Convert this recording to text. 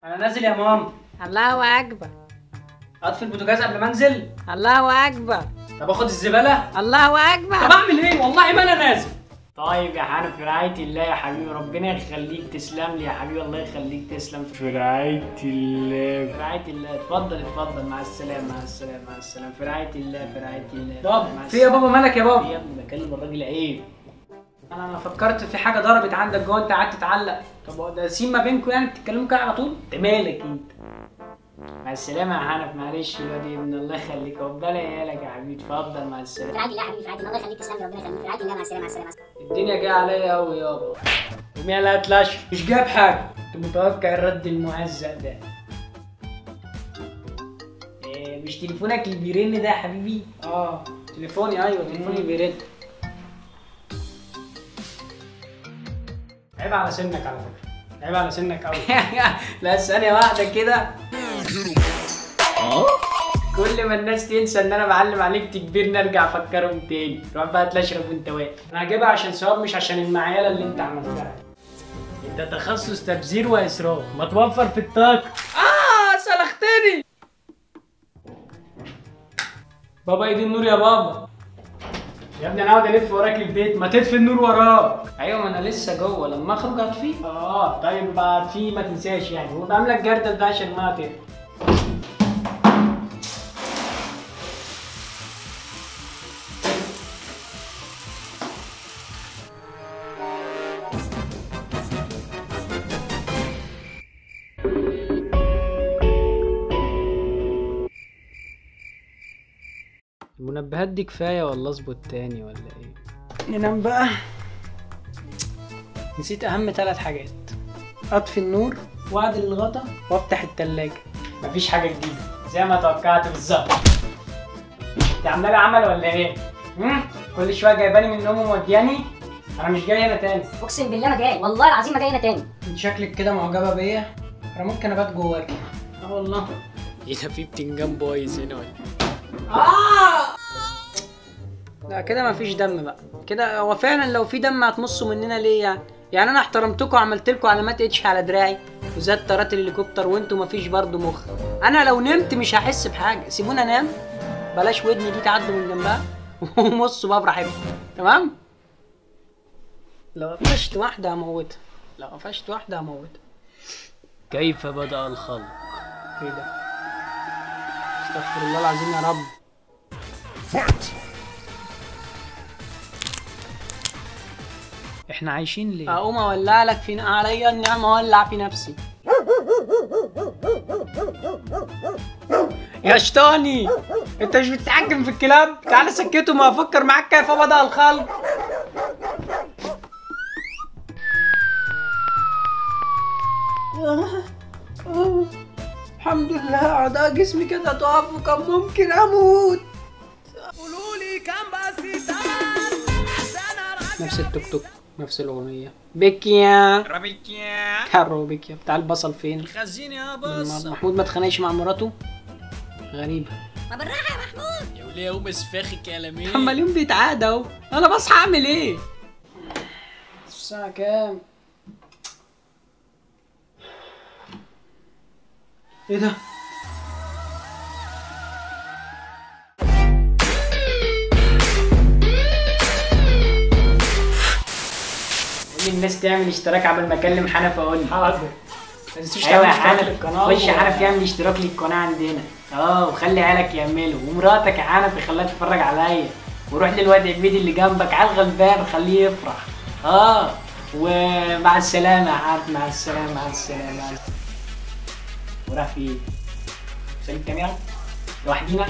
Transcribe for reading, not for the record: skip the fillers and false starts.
انا نازل يا ماما. الله اكبر. اطفي البوتاجاز قبل ما انزل. الله اكبر. طب اخد الزباله. الله اكبر. طب اعمل ايه؟ والله ما انا نازل. طيب يا حنف، في رعاية الله يا حبيبي، ربنا يخليك، تسلم لي يا حبيبي، الله يخليك، تسلم. في رعاية الله، في رعاية الله. اتفضل اتفضل، مع السلامة مع السلامة مع السلامة، في رعاية الله في رعاية الله. بابا في يا بابا، مالك يا بابا؟ يا ابني بكلم الراجل عيب. انا فكرت في حاجة ضربت عندك جوه، انت قعدت تعلق. طب ده سيم ما بينكم يعني، بتتكلموا كده على طول؟ انت مالك انت؟ مع السلامة يا حنف، معلش الواد ابن، الله يخليك، عقبال عيالك يا حبيبي، اتفضل مع السلامة. في رعاية الله يا حبيبي، في رعاية الله، الله يخليك، تسلم لي، ربنا يخليك، في رعاية الله، مع السلامة مع السلامة. الدنيا جايه عليا قوي يابا. قومي يلا هات الاشر. مش جايب حاجة، كنت متوقع الرد المهزأ ده. إيه مش تليفونك اللي بيرن ده يا حبيبي؟ تليفوني، ايوه تليفوني بيرن. عيب على سنك على فكرة، عيب على سنك قوي. لا ثانية واحدة كده. كل ما الناس تنسى ان انا بعلم عليك تكبيرني ارجع افكرهم تاني. روح بقى تشرب وانت واقف. انا هجيبها عشان ثواب مش عشان المعيالة اللي انت عملتها. انت تخصص تبذير واسراف، ما توفر في الطاقة. سلختني. بابا ايدي النور يا بابا. يا ابني انا قاعد الف وراك البيت، ما تطفي النور وراك. ايوه ما انا لسه جوه، لما اخرج هطفيه. طيب بقى هطفيه ما تنساش يعني، وبعمل لك جردل ده عشان ما تطفي. المنبهات دي كفايه ولا اظبط تاني ولا ايه؟ ننام بقى. نسيت اهم 3 حاجات: اطفي النور واعدل الغطا وافتح التلاجة. مفيش حاجه جديده، زي ما توقعت بالظبط. انت عامله لي عمل ولا ايه؟ كل شويه جايباني من النوم ومودياني. انا مش جاي هنا تاني، اقسم بالله ما جاي، والله العظيم ما جاي هنا تاني. انت شكلك كده معجبه بيا، انا ممكن ابات جواكي. والله. ايه ده، في بتنجان بايظ هنا ولا؟ لا كده مفيش دم بقى، كده هو فعلا لو في دم هتمصوا مننا ليه يعني؟ يعني انا احترمتكم وعملت لكم علامات اتش على دراعي وزاد طارات الهليكوبتر وانتوا مفيش برضه مخ. انا لو نمت مش هحس بحاجه، سيبوني انام، بلاش ودني دي تعدوا من جنبها ومصوا بقى براحتكم، تمام؟ لو قفشت واحده هموتها، لو قفشت واحده هموتها. كيف بدأ الخلق؟ ايه ده؟ استغفر الله العظيم يا رب. احنا عايشين ليه؟ اقوم اولع لك في عليا النعمه، اولع في نفسي. يا شطاني انت مش بتتحكم في الكلاب؟ تعالى سكته، ما افكر معاك كيف بدأ الخلق. الحمد لله اعضاء جسمي كده تقف، وكان ممكن اموت. قولولي كام بس نفس التوك توك، نفس الاغنيه. بكيا ربيكيا كارو بكيا بتاع البصل فين؟ الخزين يا بصل. محمود ما اتخانقش مع مراته؟ غريبه. ما بالراحه يا محمود. يا وليه هو مسفاخي كلامين؟ عمالين بيتعادوا اهو. انا بصحى اعمل ايه؟ الساعه كام؟ ايه ده؟ الناس تعمل اشتراك قبل ما اكلم حنف اقول له حاضر. ما تنسوش تعمل اشتراك للقناه. خش حنف يعمل اشتراك للقناه عندنا، وخلي عيالك يعملوا، ومراتك يا حنف يخليها تتفرج عليا، وروح للواد عبيد اللي جنبك على الغلبان خليه يفرح. ومع السلامه يا حنف، مع السلامه مع السلامه. وراح فين؟ سلم الكاميرا لوحدينا.